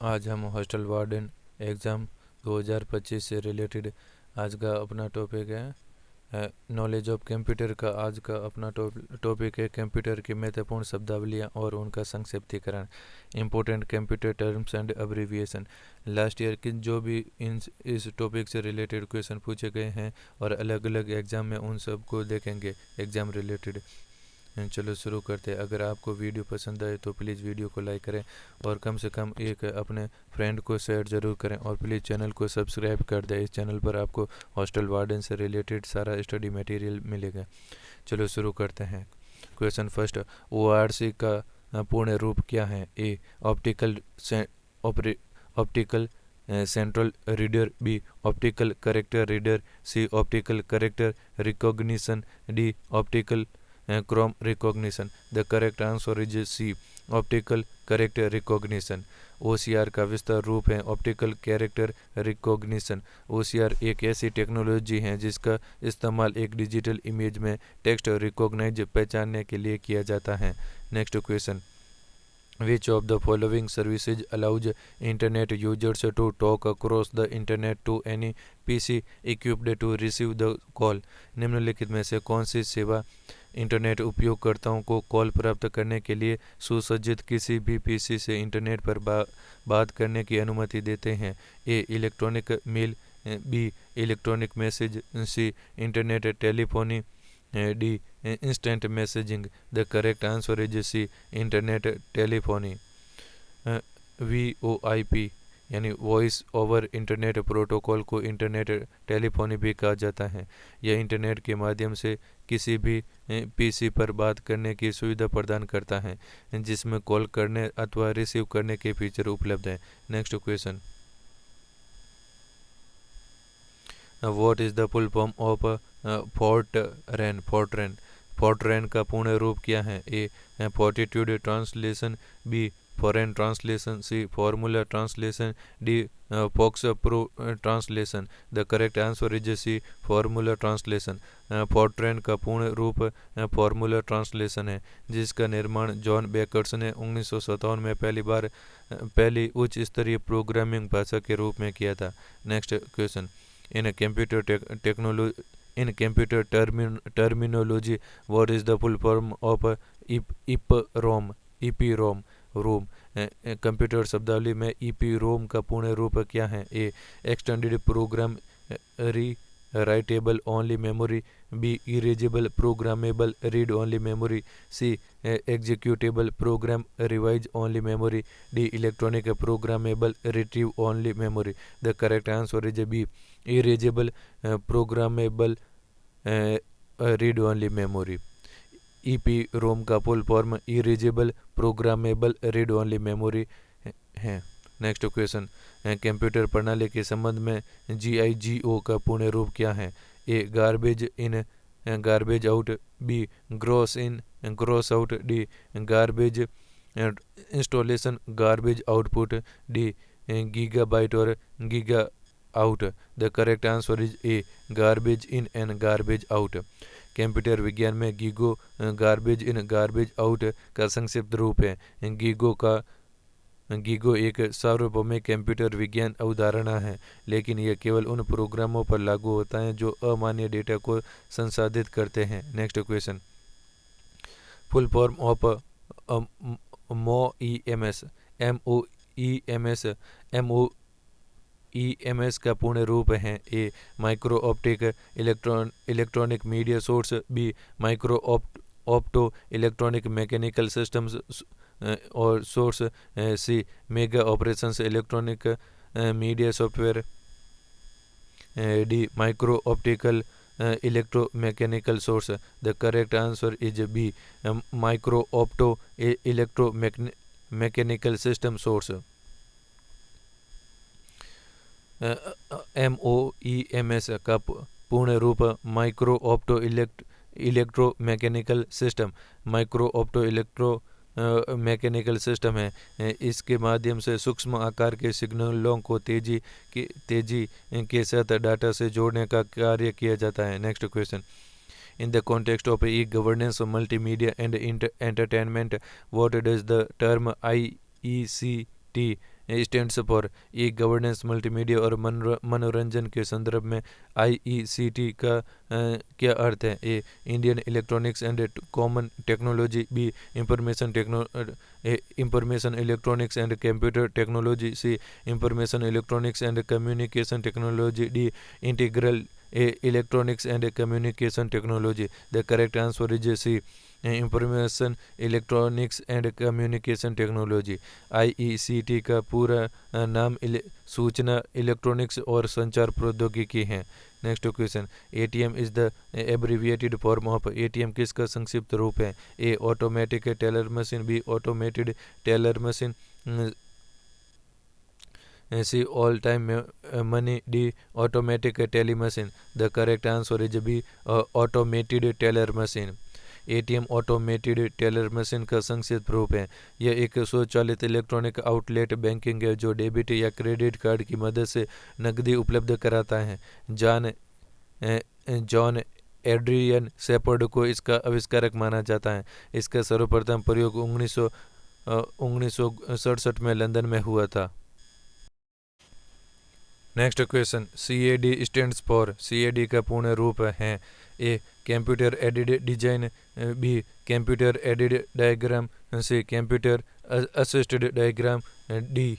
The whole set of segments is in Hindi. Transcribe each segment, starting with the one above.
आज हम हॉस्टल वार्डन एग्ज़ाम 2025 से रिलेटेड आज का अपना टॉपिक है नॉलेज ऑफ कंप्यूटर का। आज का अपना टॉपिक है कंप्यूटर की महत्वपूर्ण शब्दावलियाँ और उनका संक्षिप्तीकरण, important computer terms and abbreviation. Last year की जो भी इस टॉपिक से रिलेटेड क्वेश्चन पूछे गए हैं और अलग अलग एग्ज़ाम में उन सब को देखेंगे एग्ज़ाम रिलेटेड। चलो शुरू करते हैं। अगर आपको वीडियो पसंद आए तो प्लीज़ वीडियो को लाइक करें और कम से कम एक अपने फ्रेंड को शेयर ज़रूर करें और प्लीज़ चैनल को सब्सक्राइब कर दें। इस चैनल पर आपको हॉस्टल वार्डन से रिलेटेड सारा स्टडी मटेरियल मिलेगा। चलो शुरू करते हैं। क्वेश्चन फर्स्ट, ORC का पूर्ण रूप क्या है? A optical central reader, B optical character reader, C optical character recognition, D optical Chrome recognition. The correct answer is C, optical character recognition. OCR का विस्तार रूप है ऑप्टिकल कैरेक्टर रिकॉग्निशन। OCR एक ऐसी टेक्नोलॉजी है जिसका इस्तेमाल एक डिजिटल इमेज में टेक्स्ट रिकॉग्नाइज पहचानने के लिए किया जाता है। Next question, Which of the following services allows internet users to talk across the internet to any PC equipped to receive the call? निम्नलिखित में से कौन सी सेवा इंटरनेट उपयोगकर्ताओं को कॉल प्राप्त करने के लिए सुसज्जित किसी भी पीसी से इंटरनेट पर बात करने की अनुमति देते हैं? A electronic mail, B electronic message, C internet telephony, D instant messaging. The correct answer is C internet telephony. VoIP यानी वॉइस ओवर इंटरनेट प्रोटोकॉल को इंटरनेट टेलीफोनी भी कहा जाता है। यह इंटरनेट के माध्यम से किसी भी पीसी पर बात करने की सुविधा प्रदान करता है जिसमें कॉल करने अथवा रिसीव करने के फीचर उपलब्ध हैं। Next question, what is the full form of Fortran? Fortran का पूर्ण रूप क्या है? A fortitude translation, B foreign translation, C formula translation, D FoxPro translation. The correct answer is C formula translation. Fortran का पूर्ण रूप फॉर्मूला ट्रांसलेशन है जिसका निर्माण जॉन बेकर्स ने 1957 में पहली उच्च स्तरीय प्रोग्रामिंग भाषा के रूप में किया था। Next question, in computer terminology, what is the full form of EPROM? ROM computer शब्दावली में EPROM का पूर्ण रूप क्या है? A extended program rewritable only memory, B erasable programmable read only memory, C executable program revise only memory, D electronic programmable retrieve only memory. The correct answer is B erasable programmable read only memory. EPROM का full form erasable programmable read only memory है। नेक्स्ट क्वेश्चन, कंप्यूटर प्रणाली के संबंध में GIGO का पूर्ण रूप क्या है? A garbage in garbage out, B gross in gross out, D garbage installation garbage output, D gigabyte और giga out. The correct answer is A garbage in and garbage out. Computer विज्ञान में GIGO garbage in garbage out का संक्षिप्त रूप है। गीगो एक सार्वभौमिक कंप्यूटर विज्ञान अवधारणा है, लेकिन यह केवल उन प्रोग्रामों पर लागू होता है जो अमान्य डेटा को संसाधित करते हैं। Next question, full form of MOEMS MOEMS का पूर्ण रूप है? A micro optic electronic media source, B micro opto electronic mechanical systems और source, C mega operations electronic media software, D micro optical electromechanical source. The correct answer is B micro opto electro mechanical system source. MOEMS का पूर्ण रूप micro opto electro mechanical system mechanical system है। इसके माध्यम से सूक्ष्म आकार के सिग्नलों को तेजी के साथ डाटा से जोड़ने का कार्य किया जाता है। Next question, in the context of e-governance multimedia and entertainment, what does the term IECT stands for e governance, multimedia और मनोरंजन के संदर्भ में IECT का क्या अर्थ है? A Indian electronics and common technology, B information electronics and computer technology, C information electronics and communication technology, D integral electronics and communication technology. The correct answer is C information electronics and communication technology. IECT का पूरा नाम सूचना, इलेक्ट्रॉनिक्स और संचार प्रौद्योगिकी है। Next question, ATM is the abbreviated form of, ATM किसका संक्षिप्त रूप है? A automatic teller machine, B automated teller machine, C all time money, D automatic tele machine. The correct answer is B automated teller machine. ATM automated teller machine का संक्षिप्त रूप है। यह एक स्वचालित इलेक्ट्रॉनिक आउटलेट बैंकिंग है जो डेबिट या क्रेडिट कार्ड की मदद से नकदी उपलब्ध कराता है। जॉन एड्रियन शेपर्ड को इसका आविष्कारक माना जाता है। इसका सर्वप्रथम प्रयोग 1967 में लंदन में हुआ था। Next question, CAD stands for, CAD का पूर्ण रूप है? A computer aided design, B computer aided diagram, C computer assisted diagram, D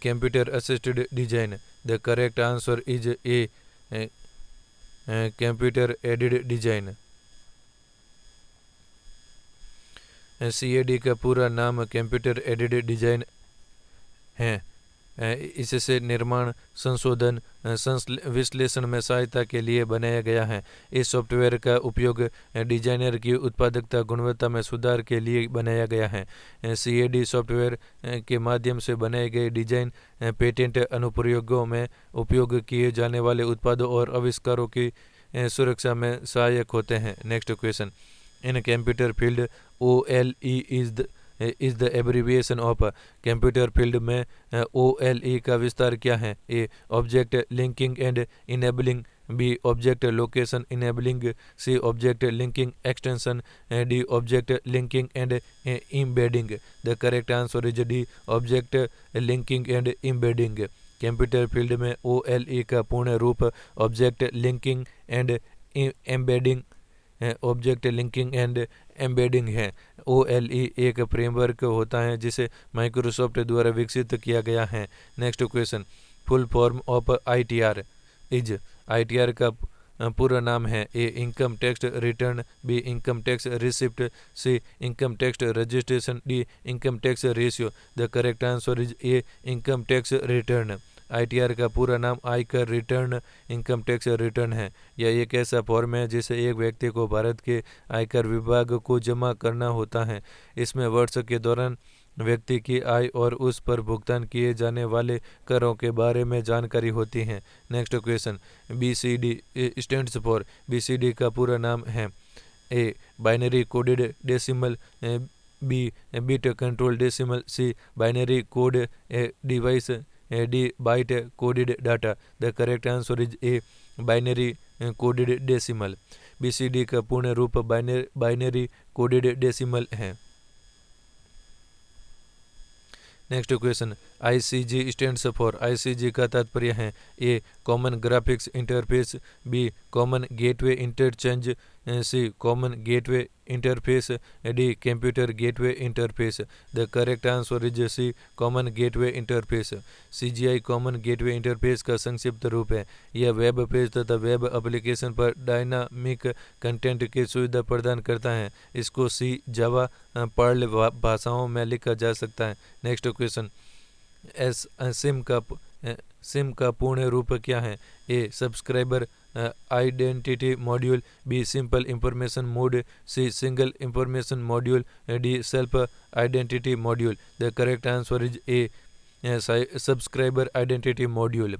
computer assisted design. The correct answer is A computer aided design. CAD का पूरा नाम कंप्यूटर एडेड डिजाइन है। इससे निर्माण, संशोधन, विश्लेषण में सहायता के लिए बनाया गया है। इस सॉफ्टवेयर का उपयोग डिजाइनर की उत्पादकता, गुणवत्ता में सुधार के लिए बनाया गया है। CAD सॉफ्टवेयर के माध्यम से बनाए गए डिजाइन पेटेंट अनुप्रयोगों में उपयोग किए जाने वाले उत्पादों और आविष्कारों की सुरक्षा में सहायक होते हैं। Next question, in computer field OLE is the abbreviation of. Computer field में OLE का विस्तार क्या है? A object linking and enabling, B object location enabling, C object linking extension, D object linking and embedding. The correct answer is D object linking and embedding. Computer field में OLE का पूर्ण रूप object linking and embedding, object linking and embedding है। OLE एक फ्रेमवर्क होता है जिसे माइक्रोसॉफ्ट द्वारा विकसित किया गया है। Next question, full form of ITR is. ITR का पूरा नाम है? A income tax return, B income tax receipt, C income tax registration, D income tax ratio. The correct answer is A income tax return. ITR का पूरा नाम आयकर रिटर्न, इनकम टैक्स रिटर्न है। यह एक ऐसा फॉर्म है जिसे एक व्यक्ति को भारत के आयकर विभाग को जमा करना होता है। इसमें वर्ष के दौरान व्यक्ति की आय और उस पर भुगतान किए जाने वाले करों के बारे में जानकारी होती है। Next question, BCD stands for, BCD का पूरा नाम है? A binary coded decimal, B bit control decimal, C binary code device, D byte coded data. The correct answer is A binary coded decimal. BCD का पूर्ण रूप बाइनरी कोडेड डेसिमल है। Next question, ICG stands for, ICG का तात्पर्य है? A common graphics interface, B common gateway interchange, C common gateway interface, D computer gateway interface. The correct answer is C common gateway interface. CGI common gateway interface का संक्षिप्त रूप है। यह वेब पेज तथा वेब एप्लीकेशन पर डायनामिक कंटेंट की सुविधा प्रदान करता है। इसको C, जावा, पर्ल भाषाओं में लिखा जा सकता है। नेक्स्ट क्वेश्चन, सिम का पूर्ण रूप क्या है? A subscriber identity module, B simple information mode, C single information module, D self identity module. The correct answer is A subscriber identity module.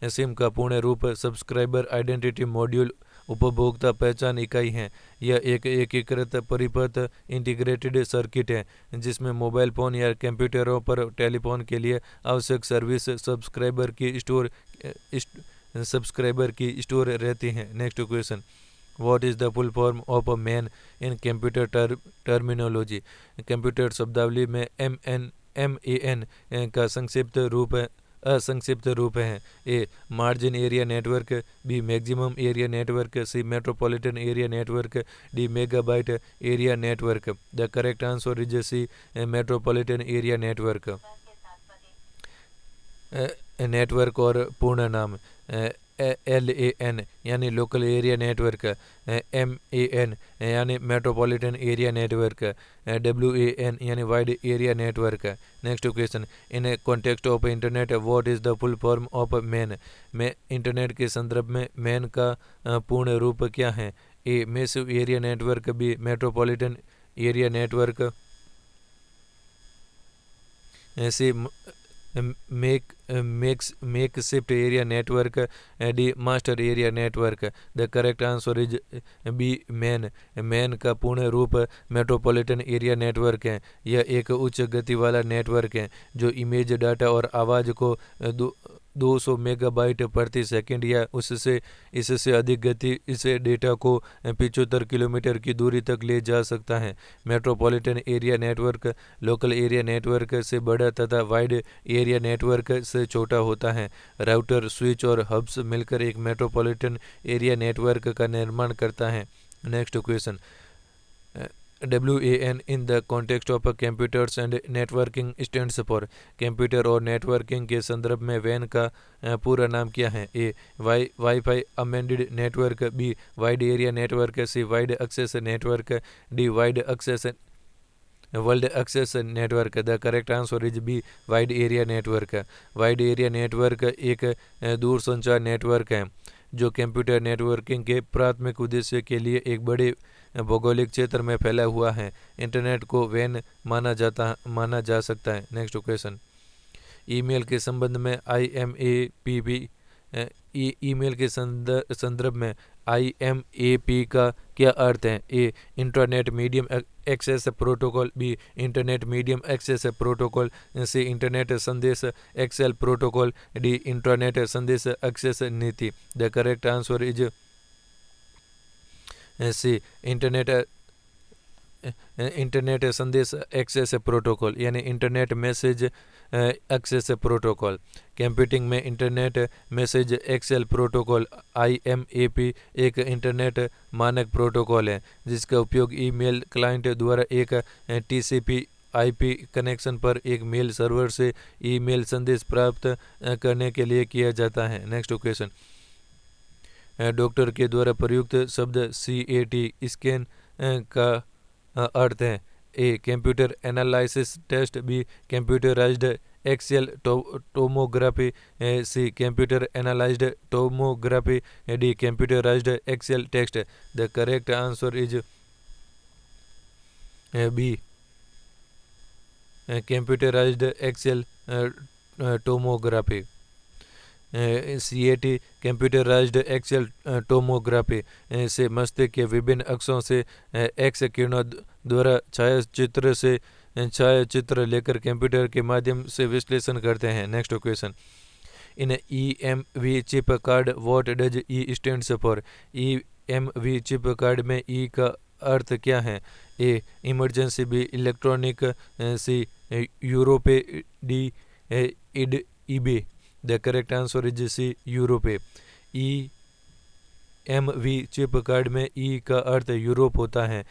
SIM का पूर्ण रूप सब्सक्राइबर आइडेंटिटी मॉड्यूल उपभोक्ता पहचान इकाई है। यह एक एकीकृत परिपथ इंटीग्रेटेड सर्किट है जिसमें मोबाइल फ़ोन या कंप्यूटरों पर टेलीफोन के लिए आवश्यक सर्विस सब्सक्राइबर की स्टोर रहती हैं। Next question, what is the full form of MAN in computer terminology? Computer शब्दावली में MAN का असंक्षिप्त रूप है। A margin area network, B maximum area network, C metropolitan area network, D megabyte area network. The correct answer is C metropolitan area network. Network और पूर्ण नाम LAN यानी लोकल एरिया नेटवर्क, MAN यानी मेट्रोपॉलिटन एरिया नेटवर्क, WAN यानी wide area network. Next question, in context of internet what is the full form of MAN. में इंटरनेट के संदर्भ में मैन का पूर्ण रूप क्या है। A massive area network, B metropolitan area network, C makeshift area network, D master area network. The correct answer is B MAN का पूर्ण रूप मेट्रोपॉलिटन एरिया नेटवर्क है। यह एक उच्च गति वाला नेटवर्क है जो इमेज, डाटा और आवाज़ को 200 मेगाबाइट प्रति सेकंड या इससे अधिक गति से डेटा को 75 किलोमीटर की दूरी तक ले जा सकता है। Metropolitan area network local area network से बड़ा तथा वाइड एरिया नेटवर्क से छोटा होता है। राउटर, स्विच और हब्स मिलकर एक मेट्रोपॉलिटन एरिया नेटवर्क का निर्माण करता है। Next question, WAN in the context of computers and networking stands for. Computer और नेटवर्किंग के संदर्भ में वैन का पूरा नाम क्या है। A WiFi amended network, B wide area network, C wide access network, D world access network. The correct answer is B wide area network. Wide area network एक दूरसंचार नेटवर्क है जो कंप्यूटर नेटवर्किंग के प्राथमिक उद्देश्य के लिए एक बड़े भौगोलिक क्षेत्र में फैला हुआ है। इंटरनेट को वैन माना जा सकता है। नेक्स्ट क्वेश्चन, ईमेल के संबंध में IMAP ईमेल के संदर्भ में IMAP का क्या अर्थ है। A internet medium access protocol, B internet medium access protocol, C internet संदेश एक्सेल प्रोटोकॉल, डी इंटरनेट संदेश एक्सेस नीति। The correct answer is C internet संदेश एक्सेस प्रोटोकॉल यानी internet message access protocol. Computing में internet message excel protocol IMAP एक इंटरनेट मानक प्रोटोकॉल है जिसका उपयोग ईमेल क्लाइंट द्वारा एक TCP/IP कनेक्शन पर एक मेल सर्वर से ईमेल संदेश प्राप्त करने के लिए किया जाता है। नेक्स्ट क्वेश्चन, डॉक्टर के द्वारा प्रयुक्त शब्द CAT स्कैन का अर्थ है। A computer analysis test, B computerised axial tomography, C computer analysed tomography, D computerised axial test. The correct answer is B computerised axial tomography. CAT computerised axial tomography से मस्तिष्क के विभिन्न अक्षों से एक्स किरणों द्वारा छायाचित्र लेकर कंप्यूटर के माध्यम से विश्लेषण करते हैं। Next question, in EMV chip card what does E stands for. EMV chip card में E का अर्थ क्या है। A emergency, B electronic, C Europay, D IDEB। The correct answer is C Europay. EMV chip card में E का अर्थ यूरोप होता है।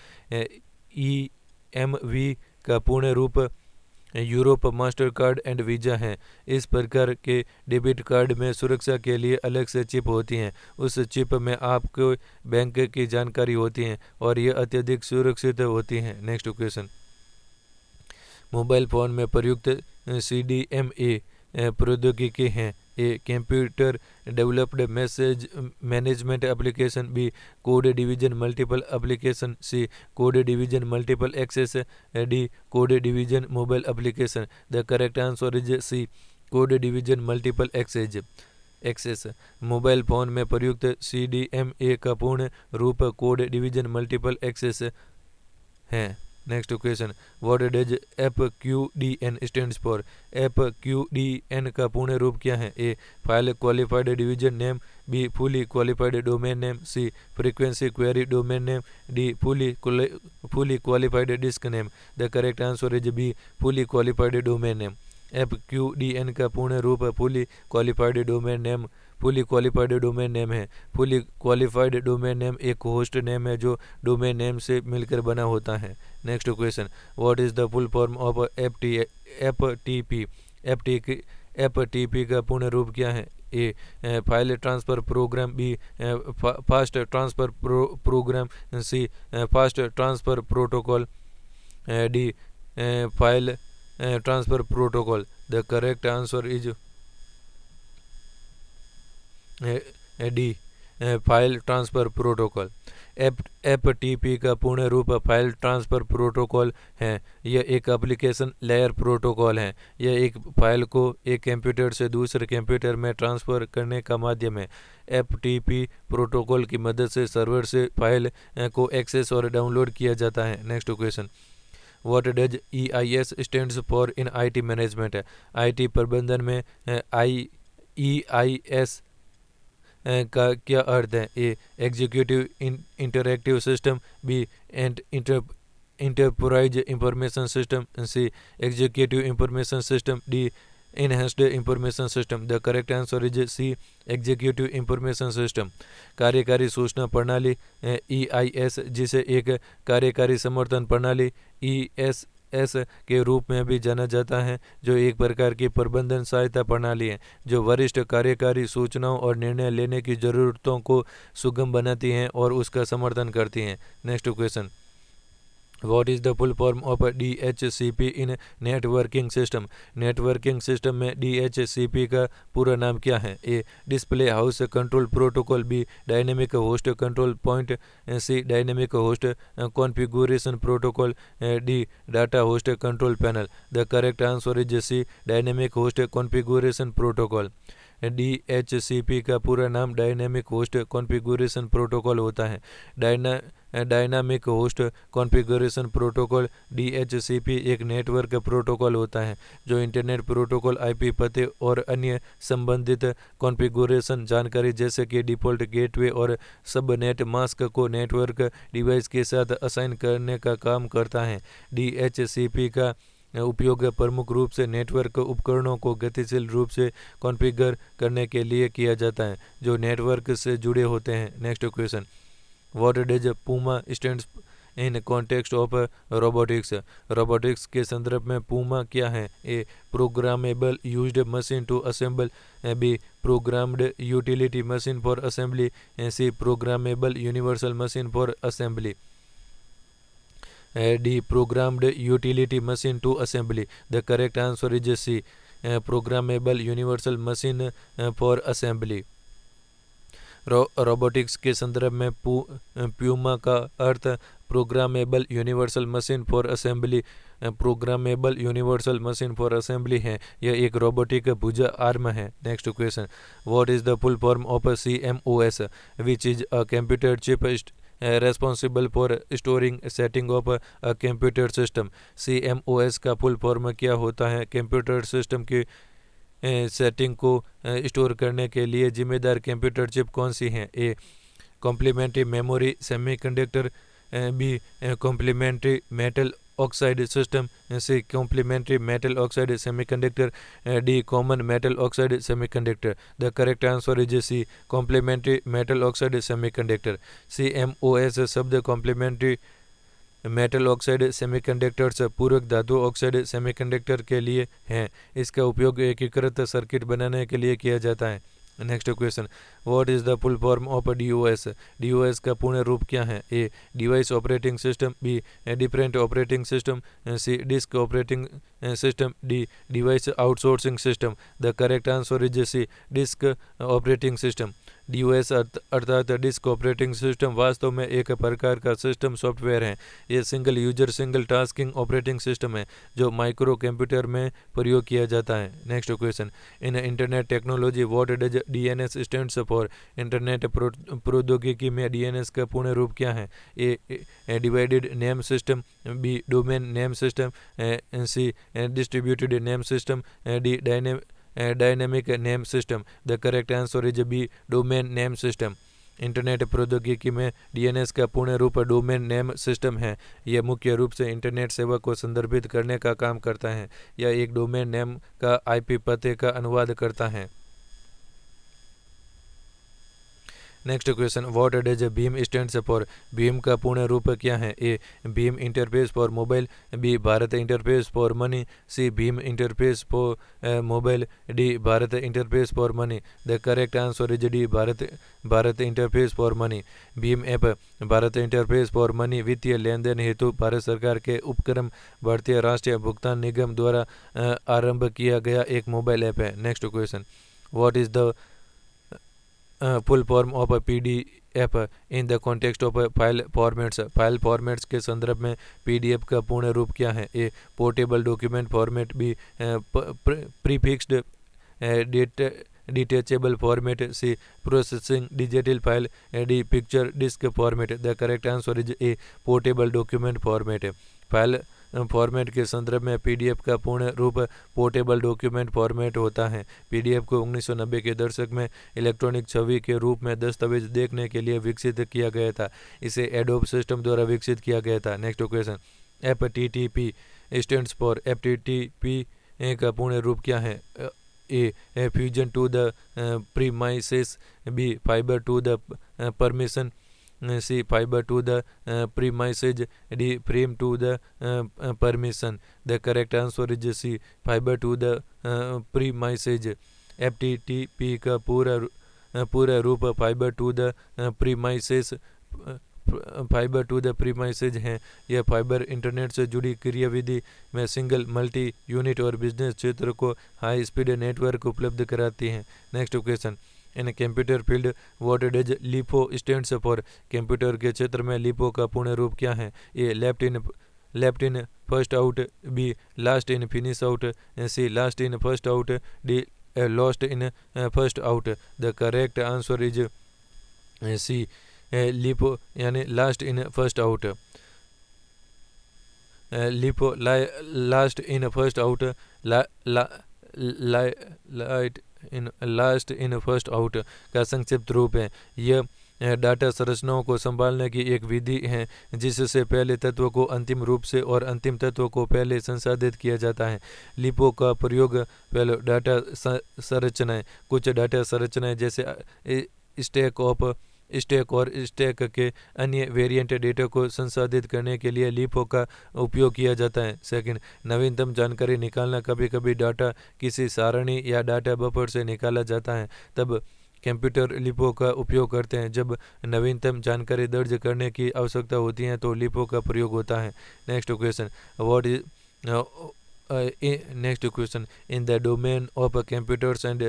EMV का पूर्ण रूप Europe master card and visa है। इस प्रकार के डेबिट कार्ड में सुरक्षा के लिए अलग से चिप होती हैं। उस चिप में आपको बैंक की जानकारी होती है और ये अत्यधिक सुरक्षित होती हैं। नेक्स्ट क्वेश्चन, मोबाइल फ़ोन में प्रयुक्त CDMA प्रौद्योगिकी हैं। A computer developed message management application, B code division multiple application, C code division multiple access, D code division mobile application. The correct answer is C code division multiple access. Mobile phone में प्रयुक्त CDMA का पूर्ण रूप कोड डिवीजन मल्टीपल एक्सेस है। Next question, what does FQDN stands for? FQDN का पूर्ण रूप क्या है? A file qualified division name, B fully qualified domain name, C frequency query domain name, D fully qualified disk name. The correct answer is B fully qualified domain name. FQDN का पूर्ण रूप फुली क्वालिफाइड डोमेन नेम है। फुली क्वालिफाइड डोमेन नेम एक होस्ट नेम है जो डोमेन नेम से मिलकर बना होता है। Next question, what is the full form of FTP? FTP का पूर्ण रूप क्या है? A file transfer program, B fast transfer program, C fast transfer protocol, D file transfer protocol. The correct answer is D file transfer protocol. FTP का पूर्ण रूप फाइल ट्रांसफ़र प्रोटोकॉल है। यह एक एप्लीकेशन लेयर प्रोटोकॉल है। यह एक फाइल को एक कंप्यूटर से दूसरे कंप्यूटर में ट्रांसफ़र करने का माध्यम है। FTP प्रोटोकॉल की मदद से सर्वर से फाइल को एक्सेस और डाउनलोड किया जाता है। Next question, what does EIS stands for in IT management? IT प्रबंधन में EIS का क्या अर्थ है? A executive interactive system, B enterprise information system, C executive information system, D enhanced information system. The correct answer is C executive information system. कार्यकारी सूचना प्रणाली EIS, जिसे एक कार्यकारी समर्थन प्रणाली ESS के रूप में भी जाना जाता है, जो एक प्रकार की प्रबंधन सहायता प्रणाली है जो वरिष्ठ कार्यकारी सूचनाओं और निर्णय लेने की ज़रूरतों को सुगम बनाती हैं और उसका समर्थन करती हैं। Next question, what is the full form of DHCP in networking system? Networking system में DHCP का पूरा नाम क्या है? A display house control protocol, B dynamic host control point, C dynamic host configuration protocol, D data host control panel. The correct answer is C dynamic host configuration protocol. DHCP का पूरा नाम डायनेमिक होस्ट कॉन्फ़िगरेशन प्रोटोकॉल होता है। Dynamic host configuration protocol DHCP एक नेटवर्क प्रोटोकॉल होता है जो इंटरनेट प्रोटोकॉल IP पते और अन्य संबंधित कॉन्फ़िगरेशन जानकारी जैसे कि डिफ़ॉल्ट गेटवे और सबनेट मास्क को नेटवर्क डिवाइस के साथ असाइन करने का काम करता है। DHCP का उपयोग प्रमुख रूप से नेटवर्क उपकरणों को गतिशील रूप से कॉन्फ़िगर करने के लिए किया जाता है जो नेटवर्क से जुड़े होते हैं। Next question, what does PUMA stands in context of robotics? Robotics के संदर्भ में पूमा क्या है? A programmable used machine to assemble, B programmed utility machine for assembly, C programmable universal machine for assembly, D programmed utility machine to assembly. The correct answer is C programmable universal machine for assembly. Robotics के संदर्भ में प्यूमा का अर्थ programmable universal machine for assembly है। यह एक रोबोटिक भुजा आर्म है। Next question, what is the full form of CMOS which is a computer chip responsible for storing setting of a computer system? CMOS का फुल फॉर्म क्या होता है? कंप्यूटर सिस्टम की सेटिंग को स्टोर करने के लिए जिम्मेदार कंप्यूटर चिप कौन सी हैं? A complementary memory semiconductor, B complementary metal oxide system, C complementary metal oxide semiconductor, D common metal oxide semiconductor. The correct answer is C complementary metal oxide semiconductor. CMOS शब्द कॉम्प्लीमेंट्री मेटल ऑक्साइड सेमीकंडक्टर्स पूरक धातु ऑक्साइड सेमीकंडक्टर के लिए हैं। इसका उपयोग एकीकृत सर्किट बनाने के लिए किया जाता है। Next question, what is the full form of DOS? DOS का पूर्ण रूप क्या है? A device operating system, B different operating system, C disk operating system, D device outsourcing system. The correct answer is C disk operating system. DOS अर्थात डिस्क ऑपरेटिंग सिस्टम वास्तव में एक प्रकार का सिस्टम सॉफ्टवेयर है। ये single user single tasking operating system है जो माइक्रो कंप्यूटर में प्रयोग किया जाता है। Next question, in internet technology what does DNS stands for? Internet प्रौद्योगिकी में DNS का पूर्ण रूप क्या है? A divided name system, B domain name system, C distributed name system, D dynamic name system. The correct answer is B domain name system. Internet प्रौद्योगिकी में DNS का पूर्ण रूप डोमेन नेम सिस्टम है। यह मुख्य रूप से इंटरनेट सेवा को संदर्भित करने का काम करता है। यह एक डोमेन नेम का IP पते का अनुवाद करता है। Next question, what does Bhim stands for? Bhim का पूर्ण रूप क्या है? ए Bhim interface for mobile, B Bharat interface for money, C Bhim interface for mobile, D Bharat interface for money. The correct answer is D Bharat interface for money. Bhim app Bharat interface for money वित्तीय लेन देन हेतु भारत सरकार के उपक्रम भारतीय राष्ट्रीय भुगतान निगम द्वारा आरंभ किया गया एक मोबाइल ऐप है। Next question, what is the full form of PDF in the context of file formats? File formats के संदर्भ में PDF का पूर्ण रूप क्या है? A portable document format, B prefixed detachable format, C processing digital file, D picture disk format. The correct answer is A portable document format. File format के संदर्भ में PDF का पूर्ण रूप पोर्टेबल डॉक्यूमेंट फॉर्मेट होता है। PDF को 1990 के दशक में इलेक्ट्रॉनिक छवि के रूप में दस्तावेज देखने के लिए विकसित किया गया था। इसे एडोब सिस्टम द्वारा विकसित किया गया था। Next question, FTTP stands for? FTTP का पूर्ण रूप क्या है? A fusion to the premises, B fibre to the permission, C fibre to the premises, D frame to the permission. The correct answer is C fibre to the premises. FTTP का पूरा रूप फाइबर टू द प्रीमाइसेस है। यह फाइबर इंटरनेट से जुड़ी क्रियाविधि में सिंगल मल्टी यूनिट और बिजनेस क्षेत्र को हाई स्पीड नेटवर्क उपलब्ध कराती है। Next question, in computer field what does LIFO stands for? Computer के क्षेत्र में LIFO का पूर्ण रूप क्या है? A left in first out, B last in finish out, C last in first out, D lost in first out. The correct answer is C LIFO यानी last in first out. LIFO last in first out, last in first out का संक्षिप्त रूप है। यह डाटा संरचनाओं को संभालने की एक विधि है जिससे पहले तत्व को अंतिम रूप से और अंतिम तत्व को पहले संसाधित किया जाता है। LIFO का प्रयोग पहले डाटा संरचनाएं, कुछ डाटा संरचनाएं जैसे स्टैक और स्टैक के अन्य वेरिएंट डेटा को संसाधित करने के लिए LIFO का उपयोग किया जाता है। सेकंड, नवीनतम जानकारी निकालना, कभी कभी डाटा किसी सारणी या डाटा बफर से निकाला जाता है, तब कंप्यूटर LIFO का उपयोग करते हैं। जब नवीनतम जानकारी दर्ज करने की आवश्यकता होती है तो LIFO का प्रयोग होता है। Next question, what is next question, in the domain of computers and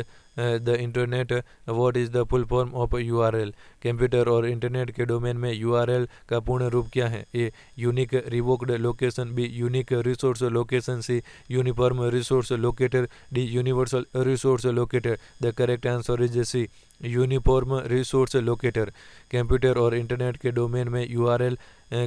the internet what is the full form of URL? Computer और इंटरनेट के डोमेन में URL का पूर्ण रूप क्या है? A unique revoked location, B unique resource location, C uniform resource locator, D universal resource locator. The correct answer is C uniform resource locator. Computer और इंटरनेट के डोमेन में URL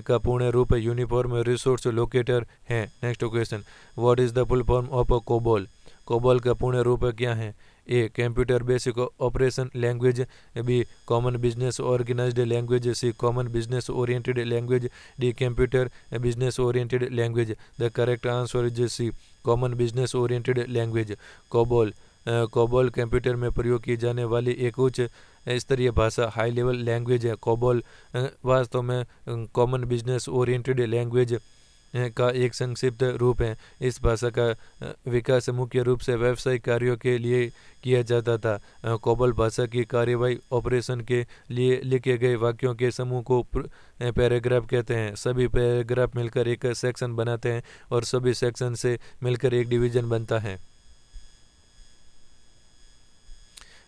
का पूर्ण रूप यूनिफॉर्म रिसोर्स लोकेटर है। Next question, what is the full form of COBOL? COBOL का पूर्ण रूप क्या है? A computer basic operation language, B common business organised language, C common business oriented language, D computer business oriented language. The correct answer is C common business oriented language. COBOL computer में प्रयोग की जाने वाली एक उच्च स्तरीय भाषा हाई लेवल लैंग्वेज है। कोबोल वास्तव में कॉमन बिजनेस ओरिएंटेड लैंग्वेज का एक संक्षिप्त रूप है। इस भाषा का विकास मुख्य रूप से व्यावसायिक कार्यों के लिए किया जाता था। कोबोल भाषा की कार्यवाही ऑपरेशन के लिए लिखे गए वाक्यों के समूह को पैराग्राफ कहते हैं। सभी पैराग्राफ मिलकर एक सेक्शन बनाते हैं और सभी सेक्शन से मिलकर एक डिवीजन बनता है।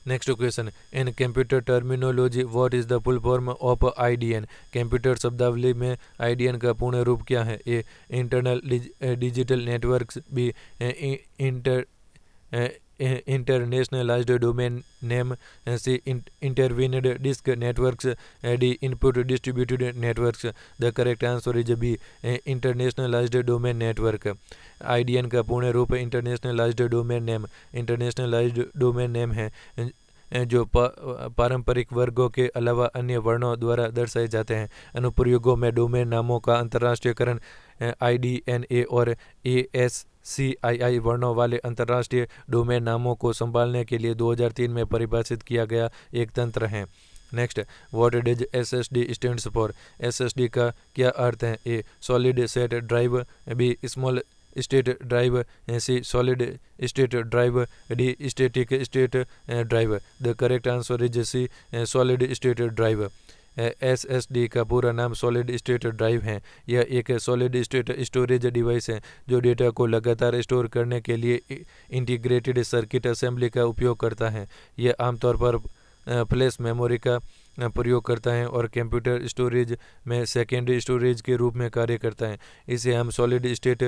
Next question, in computer terminology what is the full form of IDN? Computer शब्दावली में आईडीएन का पूर्ण रूप क्या है? A internal digital networks, B inter internationalized domain name, C intervened disk networks, D input distributed networks. The correct answer is B internationalized domain network. IDN का पूर्ण रूप internationalised domain name, internationalised domain name है जो पारंपरिक वर्गों के अलावा अन्य वर्णों द्वारा दर्शाए जाते हैं। अनुप्रयोगों में डोमेन नामों का अंतर्राष्ट्रीयकरण IDNA और ASCII वर्णों वाले अंतर्राष्ट्रीय डोमेन नामों को संभालने के लिए 2003 में परिभाषित किया गया एक तंत्र है। Next, what does SSD stands for? SSD का क्या अर्थ है? A solid state drive, B small state drive, C solid state drive, D static state drive. The correct answer is C solid state drive. SSD का पूरा नाम सॉलिड स्टेट ड्राइव है। यह एक सॉलिड स्टेट स्टोरेज डिवाइस है जो डेटा को लगातार स्टोर करने के लिए इंटीग्रेटेड सर्किट असेंबली का उपयोग करता है। यह आमतौर पर फ्लैश मेमोरी का प्रयोग करता है और कंप्यूटर स्टोरेज में सेकेंडरी स्टोरेज के रूप में कार्य करता है। इसे हम सॉलिड स्टेट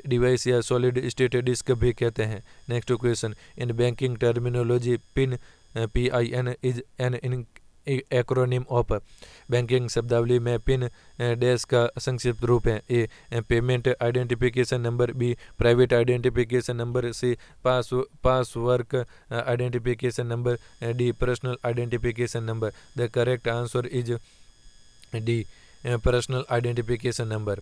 डिवाइस या सॉलिड स्टेट डिस्क भी कहते हैं। Next question, in banking terminology PIN PIN is an acronym of? Banking शब्दावली में पिन डैश का संक्षिप्त रूप है। A payment identification number, B private identification number, C password identification number, D personal identification number. The correct answer is D personal identification number.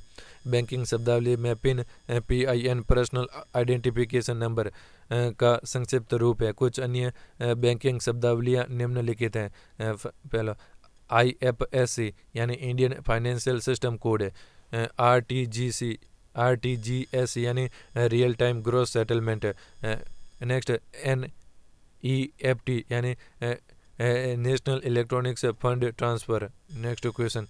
Banking शब्दावली में pin PIN personal identification number का संक्षिप्त रूप है। कुछ अन्य बैंकिंग शब्दावलियाँ निम्नलिखित हैं। पहला IFSC यानी इंडियन फाइनेंशियल सिस्टम कोड है। RTGS यानी रियल टाइम ग्रॉस सेटलमेंट है। नेक्स्ट NEFT यानी national electronics fund transfer. Next question,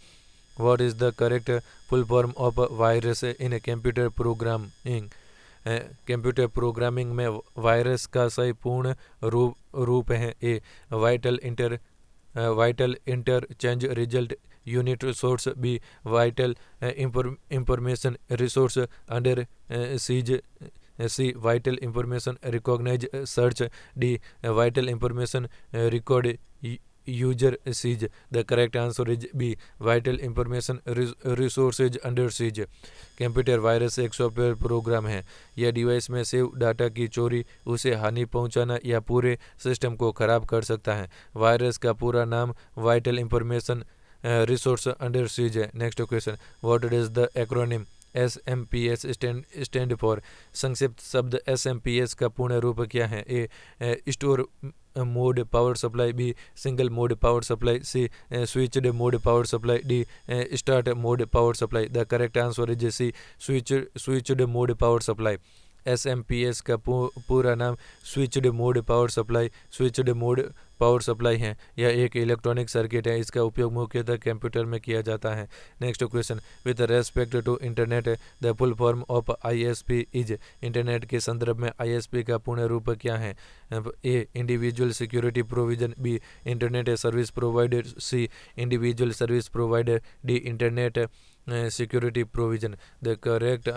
what is the correct full form of virus in computer programming? Computer programming में वायरस का सही पूर्ण रूप है। A vital interchange result unit source, B vital information resource under seize, C vital information recognise search, D vital information record user seize. The correct answer is B vital information resources under seize. Computer virus एक सॉफ्टवेयर प्रोग्राम है। यह डिवाइस में सेव डाटा की चोरी, उसे हानि पहुंचाना या पूरे सिस्टम को खराब कर सकता है। वायरस का पूरा नाम vital information resource under siege है। Next question, what is the acronym SMPS stand for? संक्षिप्त शब्द SMPS का पूर्ण रूप क्या है? A store mode power supply, B single mode power supply, C switched mode power supply, D start mode power supply. The correct answer is C switched mode power supply. SMPS का पूरा नाम स्विच्ड मोड पावर सप्लाई है। यह एक इलेक्ट्रॉनिक सर्किट है। इसका उपयोग मुख्यतः कंप्यूटर में किया जाता है। Next question, with respect to internet the full form of ISP is? Internet के संदर्भ में ISP का पूर्ण रूप क्या है? A individual security provision, B internet service provider, C individual service provider, D internet security provision. The correct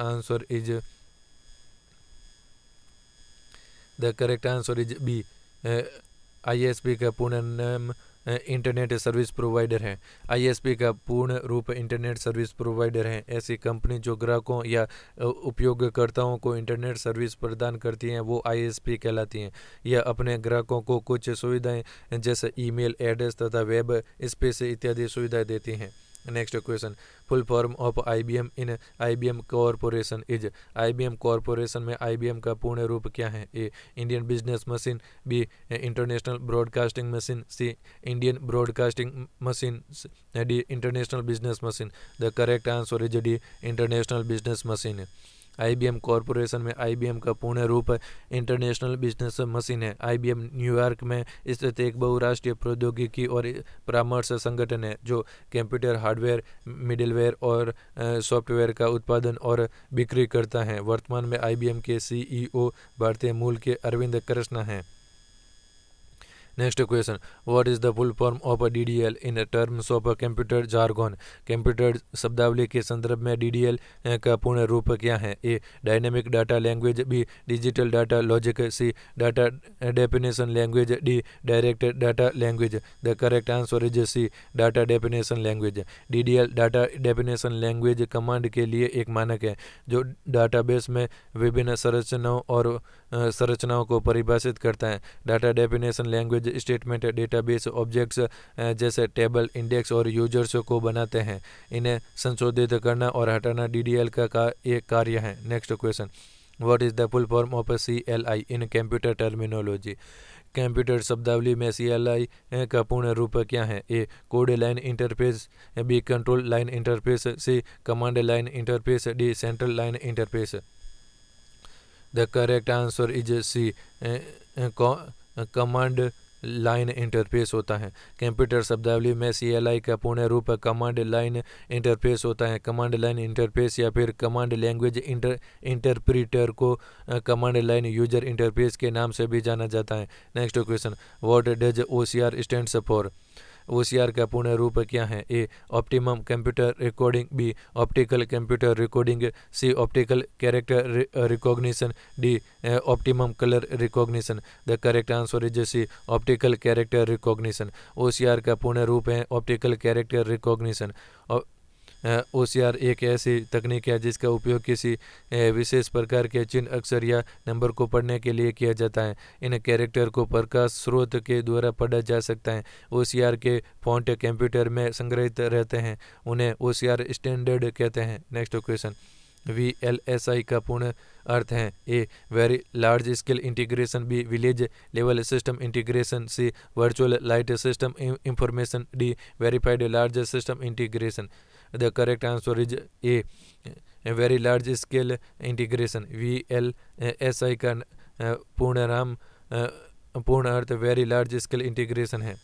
answer is B ISP का पूर्ण नाम इंटरनेट सर्विस प्रोवाइडर है। ISP का पूर्ण रूप इंटरनेट सर्विस प्रोवाइडर है। ऐसी कंपनी जो ग्राहकों या उपयोगकर्ताओं को इंटरनेट सर्विस प्रदान करती हैं वो ISP कहलाती हैं। यह अपने ग्राहकों को कुछ सुविधाएं जैसे ईमेल एड्रेस तथा वेब स्पेस इत्यादि सुविधाएं देती हैं। Next question, full form of IBM in IBM corporation is? IBM corporation में IBM का पूर्ण रूप क्या है? A Indian business machine, B international broadcasting machine, C Indian broadcasting machine, D international business machine. The correct answer is D international business machine. IBM corporation में IBM का पूर्ण रूप इंटरनेशनल बिजनेस मशीन है। IBM न्यूयॉर्क में स्थित एक बहुराष्ट्रीय प्रौद्योगिकी और परामर्श संगठन है जो कंप्यूटर हार्डवेयर, मिडिलवेयर और सॉफ्टवेयर का उत्पादन और बिक्री करता है। वर्तमान में IBM के CEO भारतीय मूल के अरविंद कृष्णा हैं। Next question, what is the full form of DDL in terms of computer jargon? Computer शब्दावली के संदर्भ में DDL का पूर्ण रूप क्या है? A dynamic data language, B digital data logic, C data definition language, D direct data language. The correct answer is C data definition language. DDL data definition language command के लिए एक मानक है जो डाटाबेस में विभिन्न संरचनाओं को परिभाषित करता है। Data definition language statement database objects जैसे टेबल, इंडेक्स और यूजर्स को बनाते हैं। इन्हें संशोधित करना और हटाना DDL का एक कार्य है। Next question, what is the full form of CLI in computer terminology? Computer शब्दावली में CLI का पूर्ण रूप क्या है? A code line interface, B control line interface, C command line interface, D central line interface. The correct answer is C command line interface होता है। कंप्यूटर शब्दावली में CLI का पूर्ण रूप कमांड लाइन इंटरफेस होता है। कमांड लाइन इंटरफेस या फिर कमांड लैंग्वेज इंटरप्रीटर को कमांड लाइन यूजर इंटरफेस के नाम से भी जाना जाता है। Next question, what does OCR stands for? OCR का पूर्ण रूप क्या है? A optimum computer recording, B optical computer recording, C optical character recognition, D optimum colour recognition. The correct answer is C optical character recognition. OCR का पूर्ण रूप है ऑप्टिकल कैरेक्टर रिकॉग्निशन। OCR एक ऐसी तकनीक है जिसका उपयोग किसी विशेष प्रकार के चिन्ह, अक्षर या नंबर को पढ़ने के लिए किया जाता है। इन कैरेक्टर को प्रकाश स्रोत के द्वारा पढ़ा जा सकता है। OCR के फॉन्ट कंप्यूटर में संग्रहित रहते हैं, उन्हें OCR स्टैंडर्ड कहते हैं। नेक्स्ट क्वेश्चन, VLSI का पूर्ण अर्थ है? A very large scale integration, B village level system integration, C virtual light system information, D verified large system integration. The correct answer is A very large scale integration. VLSI का पूर्ण अर्थ वेरी लार्ज स्केल इंटीग्रेशन है।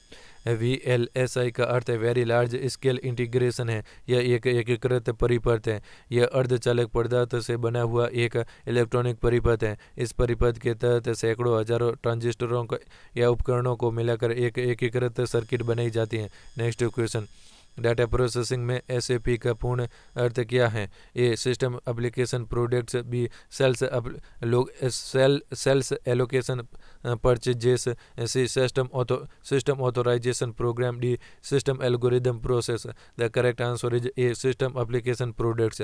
VLSI का अर्थ वेरी लार्ज स्केल इंटीग्रेशन है। यह एक एकीकृत परिपथ है। यह अर्धचालक पदार्थ से बना हुआ एक इलेक्ट्रॉनिक परिपथ है। इस परिपथ के तहत सैकड़ों हजारों ट्रांजिस्टरों या उपकरणों को मिलाकर एक एकीकृत सर्किट बनाई जाती है। नेक्स्ट क्वेश्चन, डाटा प्रोसेसिंग में SAP का पूर्ण अर्थ क्या है? A system application products, B sales allocation purchases, C system authorisation program, D system algorithm process. The correct answer is A system application products.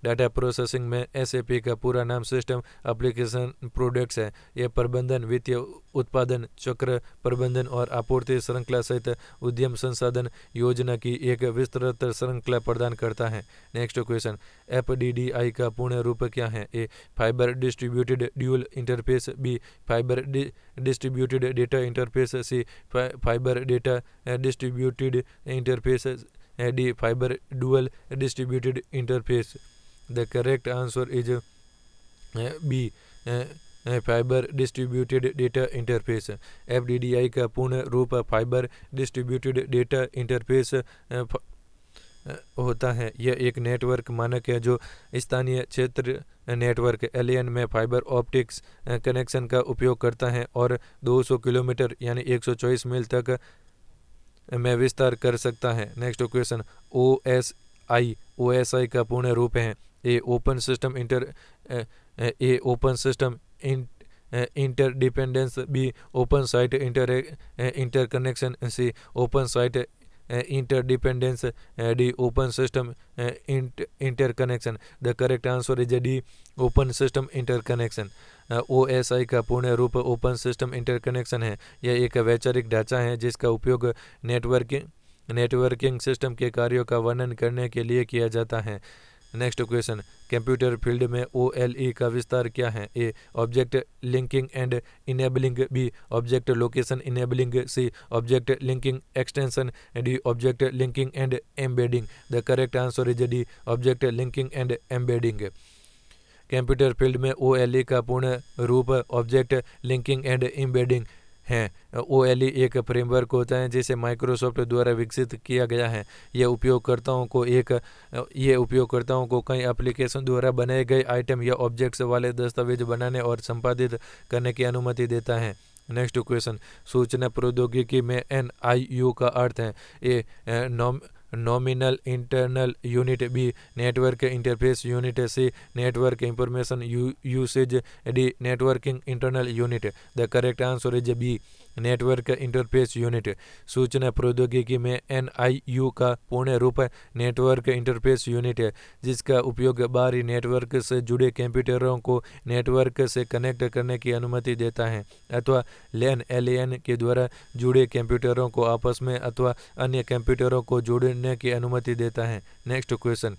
Data processing में SAP का पूरा नाम सिस्टम एप्लीकेशन प्रोडक्ट्स है। यह प्रबंधन, वित्तीय उत्पादन चक्र प्रबंधन और आपूर्ति श्रृंखला सहित उद्यम संसाधन योजना की एक विस्तृत श्रृंखला प्रदान करता है। नेक्स्ट क्वेश्चन, FDDI का पूर्ण रूप क्या है? A fibre distributed dual interface, B fibre distributed data interface, C fibre data distributed interface, D fibre dual distributed interface. The correct answer is B fibre distributed data interface. FDDI का पूर्ण रूप फाइबर डिस्ट्रीब्यूटेड डेटा इंटरफेस होता है। यह एक नेटवर्क मानक है जो स्थानीय क्षेत्र नेटवर्क LAN में फाइबर ऑप्टिक्स कनेक्शन का उपयोग करता है और 200 किलोमीटर यानी 124 मील तक में विस्तार कर सकता है। नेक्स्ट क्वेश्चन, OSI का पूर्ण रूप है? A open system interdependence, B open site interconnection, C open site interdependence, D open system interconnection. The correct answer is D open system interconnection. OSI का पूर्ण रूप ओपन सिस्टम इंटरकनेक्शन है। यह एक वैचारिक ढांचा है जिसका उपयोग नेटवर्किंग सिस्टम के कार्यों का वर्णन करने के लिए किया जाता है। नेक्स्ट क्वेश्चन, कंप्यूटर फील्ड में OLE का विस्तार क्या है? A object linking and enabling, B object location enabling, C object linking extension, D object linking and embedding. The correct answer is D object linking and embedding. Computer field में OLE का पूर्ण रूप ऑब्जेक्ट लिंकिंग एंड एम्बेडिंग है। OLE एक फ्रेमवर्क होता है जिसे माइक्रोसॉफ्ट द्वारा विकसित किया गया है। यह उपयोगकर्ताओं को कई एप्लीकेशन द्वारा बनाए गए आइटम या ऑब्जेक्ट्स वाले दस्तावेज बनाने और संपादित करने की अनुमति देता है। नेक्स्ट क्वेश्चन, सूचना प्रौद्योगिकी में NIU का अर्थ है A nominal internal unit, B network interface unit, C network information usage, D networking internal unit. The correct answer is B network interface unit. सूचना प्रौद्योगिकी में NIU का पूर्ण रूप नेटवर्क इंटरफेस यूनिट है, जिसका उपयोग बाहरी नेटवर्क से जुड़े कंप्यूटरों को नेटवर्क से कनेक्ट करने की अनुमति देता है अथवा LAN के द्वारा जुड़े कंप्यूटरों को आपस में अथवा अन्य कंप्यूटरों को जोड़ने की अनुमति देता है। नेक्स्ट क्वेश्चन,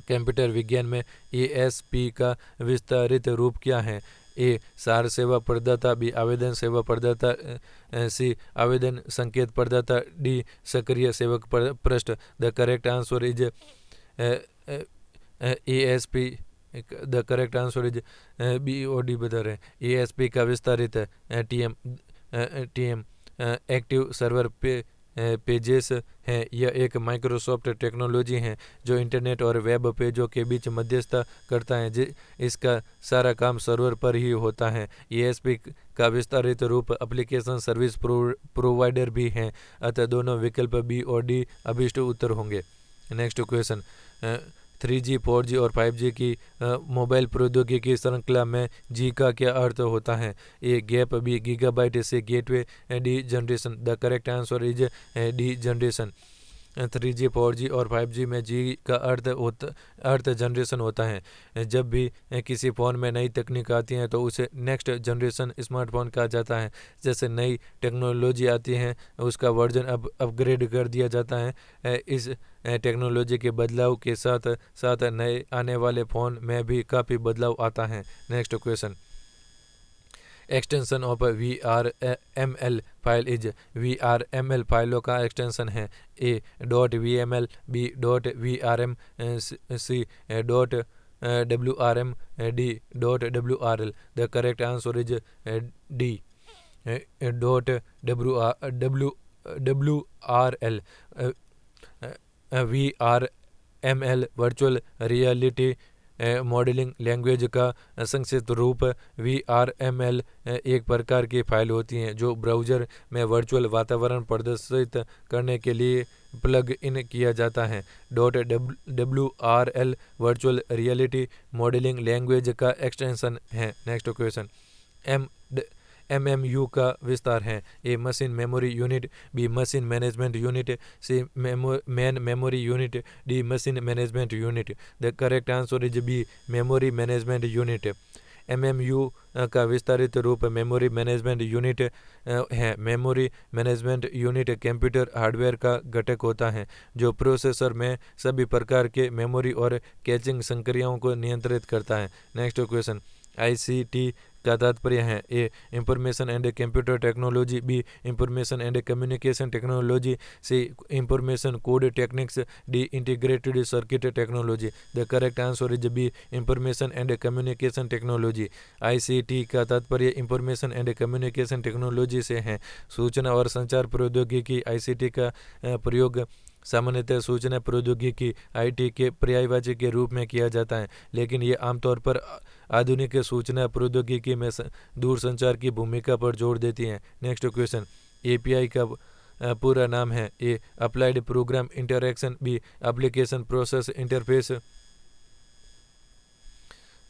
कंप्यूटर विज्ञान में ESP का विस्तारित रूप क्या है? ए सार सेवा प्रदाता, बी आवेदन सेवा प्रदाता, सी आवेदन संकेत प्रदाता, डी सक्रिय सेवक पृष्ठ। The correct answer is ESP। The correct answer is B और डी बता रहे हैं। ESP का विस्तारित TM एक्टिव सर्वर पेजेस है। यह एक माइक्रोसॉफ्ट टेक्नोलॉजी है जो इंटरनेट और वेब पेजों के बीच मध्यस्थता करता है। इसका सारा काम सर्वर पर ही होता है। ESP का विस्तारित रूप एप्लीकेशन सर्विस प्रोवाइडर भी हैं, अतः दोनों विकल्प बी और डी अभिष्ट उत्तर होंगे। नेक्स्ट क्वेश्चन, 3G, 4G और 5G की मोबाइल प्रौद्योगिकी श्रृंखला में जी का क्या अर्थ होता है? A gap, B gigabyte, C gateway, D generation. The correct answer is D generation. 3G, 4G और 5G में जी का अर्थ जनरेशन होता है। जब भी किसी फ़ोन में नई तकनीक आती है तो उसे नेक्स्ट जनरेशन स्मार्टफोन कहा जाता है। जैसे नई टेक्नोलॉजी आती है उसका वर्जन अपग्रेड कर दिया जाता है। इस टेक्नोलॉजी के बदलाव के साथ साथ नए आने वाले फ़ोन में भी काफ़ी बदलाव आता है। Next question, extension of VRML file is. VRML फाइलों का एक्सटेंशन है A .VML, B .VRM, C .WRM, D .WRL। The correct answer is D .WRL। VRML virtual reality modelling language का संक्षिप्त रूप। VRML एक प्रकार की फाइल होती हैं जो ब्राउज़र में वर्चुअल वातावरण प्रदर्शित करने के लिए प्लग इन किया जाता है। .WRL virtual reality modelling language का एक्सटेंशन है। नेक्स्ट क्वेश्चन, MMU का विस्तार है। A machine memory unit, B machine management unit, C man memory unit, D machine management unit. The correct answer is B memory management unit. MMU का विस्तारित रूप मेमोरी मैनेजमेंट यूनिट है। Memory management unit computer hardware का घटक होता है जो प्रोसेसर में सभी प्रकार के मेमोरी और कैचिंग संक्रियाओं को नियंत्रित करता है। नेक्स्ट क्वेश्चन, ICT का तात्पर्य है A information and computer technology, B information and communication technology, C information code techniques, D integrated circuit technology. The correct answer is B information and communication technology. ICT का तात्पर्य इंफॉर्मेशन एंड कम्युनिकेशन टेक्नोलॉजी से है। सूचना और संचार प्रौद्योगिकी ICT का प्रयोग सामान्यतः सूचना प्रौद्योगिकी IT के पर्यायवाची के रूप में किया जाता है, लेकिन ये आमतौर पर आधुनिक सूचना प्रौद्योगिकी में दूरसंचार की भूमिका पर जोर देती हैं। नेक्स्ट क्वेश्चन, API का पूरा नाम है A applied program interaction, B application process interface,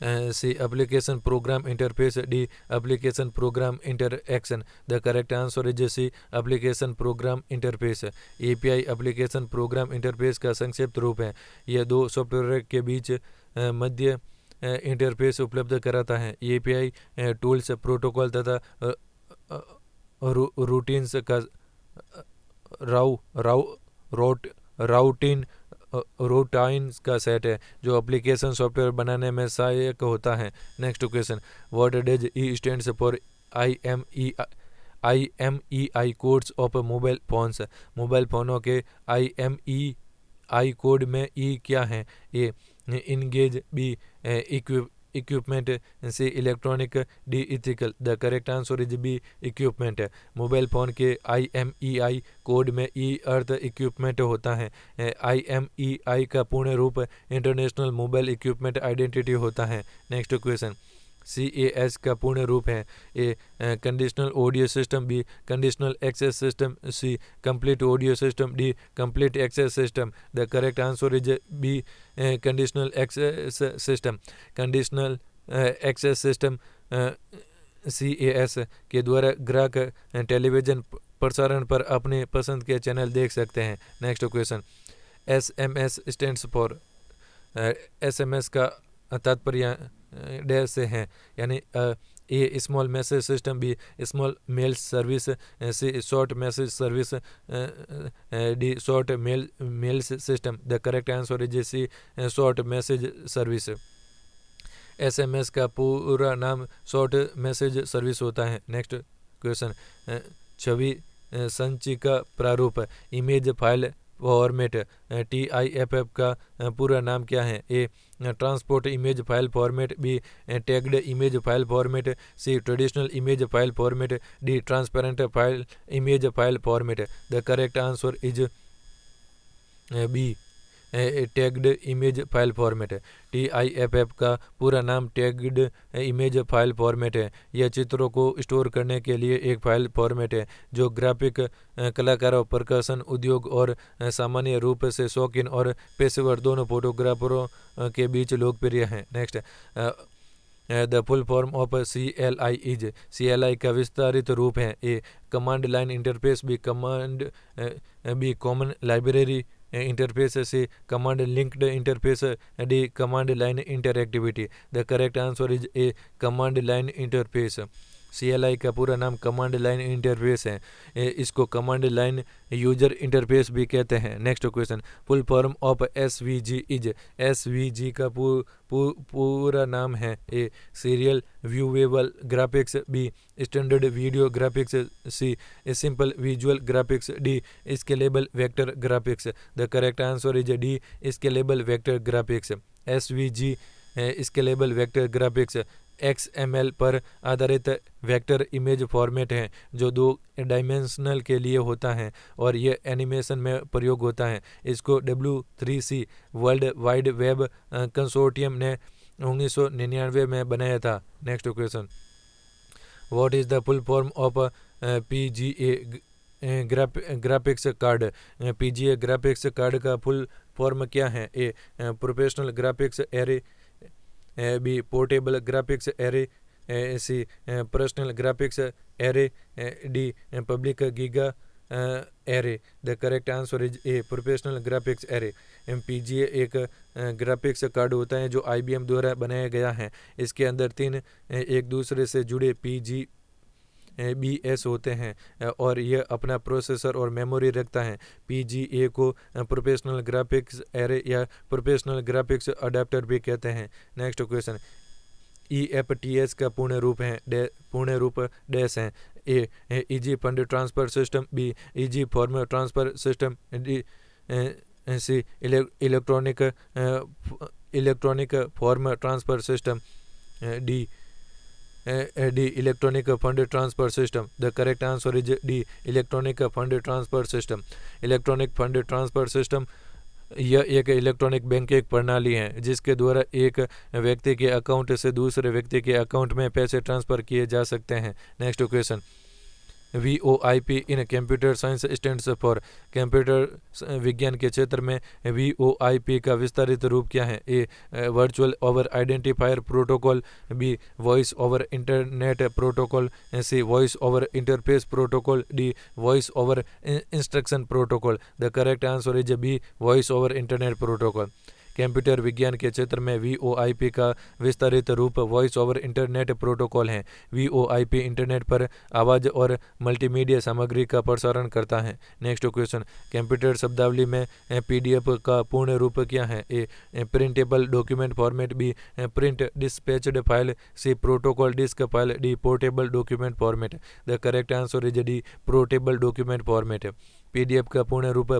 C application program interface, D application program interaction. The correct answer is C application program interface. API application program interface का संक्षिप्त रूप है। यह दो सॉफ्टवेयर के बीच मध्य इंटरफेस उपलब्ध कराता है। API टूल्स, प्रोटोकॉल तथा रूटीन्स का रूटाइंस का सेट है जो एप्लीकेशन सॉफ्टवेयर बनाने में सहायक होता है। Next question, what does E stands for? IMEI codes of mobile phones. Mobile फ़ोनों के IMEI कोड में E क्या है? A engage, B equipment, C electronic, D ethical. The correct answer is B equipment. Mobile phone के IMEI कोड में E अर्थ इक्विपमेंट होता है। IMEI का पूर्ण रूप इंटरनेशनल मोबाइल इक्विपमेंट आइडेंटिटी होता है। नेक्स्ट क्वेश्चन, CAS का पूर्ण रूप है A conditional audio system, B conditional access system, C complete audio system, D complete access system. The correct answer is B conditional access system. Conditional access system CAS के द्वारा ग्राहक टेलीविज़न प्रसारण पर अपनी पसंद के चैनल देख सकते हैं। Next question, SMS stands for, SMS का तात्पर्य डैश से है, यानी A small message system, B small mail service, C short message service, D short mail system. The correct answer is C short message service. SMS का पूरा नाम शॉर्ट मैसेज सर्विस होता है। नेक्स्ट क्वेश्चन, छवि संचय का प्रारूप, इमेज फाइल फॉर्मेट, TIFF का पूरा नाम क्या है? A transport image file format, B tagged image file format, C traditional image file format, D transparent file image file format. The correct answer is B tagged image file format. TIFF का पूरा नाम टैग्ड इमेज फाइल फॉर्मेट है। यह चित्रों को स्टोर करने के लिए एक फाइल फॉर्मेट है जो ग्राफिक कलाकारों, प्रकाशन उद्योग और सामान्य रूप से शौकीन और पेशेवर दोनों फोटोग्राफरों के बीच लोकप्रिय है। Next, the full form of CLI is, CLI का विस्तारित रूप है A command line interface, B common library interface, C command linked interface, D command line interactivity. The correct answer is A command line interface. CLI का पूरा नाम कमांड लाइन इंटरफेस है। इसको कमांड लाइन यूजर इंटरफेस भी कहते हैं। Next question, full form of SVG is, SVG का पूरा नाम है A serial viewable graphics, B standard video graphics, C simple visual graphics, D scalable vector graphics. The correct answer is D scalable vector graphics. SVG scalable vector graphics XML पर आधारित वेक्टर इमेज फॉर्मेट है जो 2 डायमेंशनल के लिए होता है और यह एनिमेशन में प्रयोग होता है। इसको W3C world wide web consortium ने 1999 में बनाया था। Next question, what is the full form of PGA graphics card? PGA graphics card का फुल फॉर्म क्या है? A professional graphics array, B portable graphics array, C personal graphics array, D public giga array. The correct answer is A professional graphics array. PGA एक ग्राफिक्स कार्ड होता है जो IBM द्वारा बनाया गया है। इसके अंदर 3 एक दूसरे से जुड़े PGBs होते हैं और यह अपना प्रोसेसर और मेमोरी रखता है। PGA को प्रोफेशनल ग्राफिक्स एरे या प्रोफेशनल ग्राफिक्स अडेप्टर भी कहते हैं। नेक्स्ट क्वेश्चन, EFTS का पूर्ण रूप डैश है। A easy fund transfer system, B easy form transfer system, D C electronic form transfer system, D electronic fund transfer system. The correct answer is D electronic fund transfer system. Electronic fund transfer system यह एक इलेक्ट्रॉनिक बैंकिंग प्रणाली है जिसके द्वारा एक व्यक्ति के अकाउंट से दूसरे व्यक्ति के अकाउंट में पैसे ट्रांसफर किए जा सकते हैं। Next question, VoIP in computer science stands for, computer विज्ञान के क्षेत्र में VoIP का विस्तारित रूप क्या है? A virtual over identifier protocol, B voice over internet protocol, C voice over interface protocol, D voice over instruction protocol. The correct answer is B voice over internet protocol. Computer विज्ञान के क्षेत्र में VoIP का विस्तारित रूप वॉइस ओवर इंटरनेट प्रोटोकॉल है। VoIP इंटरनेट पर आवाज़ और मल्टीमीडिया सामग्री का प्रसारण करता है। नेक्स्ट क्वेश्चन, कंप्यूटर शब्दावली में PDF का पूर्ण रूप क्या है? A printable document format, B print dispatched file, C protocol disk file, D portable document format. The correct answer is D portable document format. PDF का पूर्ण रूप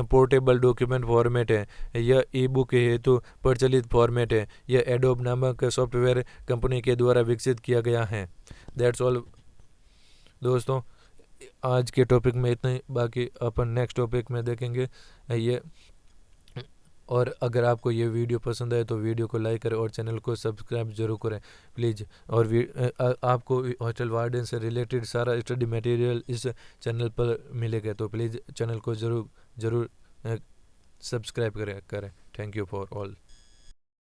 पोर्टेबल डॉक्यूमेंट फॉर्मेट है। यह ई-बुक हेतु प्रचलित फॉर्मेट है। यह एडोब नामक सॉफ्टवेयर कंपनी के द्वारा विकसित किया गया है। दैट्स ऑल दोस्तों, आज के टॉपिक में इतना ही। बाकी अपन नेक्स्ट टॉपिक में देखेंगे ये और अगर आपको ये वीडियो पसंद आए तो वीडियो को लाइक करें और चैनल को सब्सक्राइब जरूर करें प्लीज़। और आपको हॉस्टल वार्डन से रिलेटेड सारा स्टडी मटेरियल इस चैनल पर मिलेगा, तो प्लीज़ चैनल को ज़रूर सब्सक्राइब करें। Thank you for all.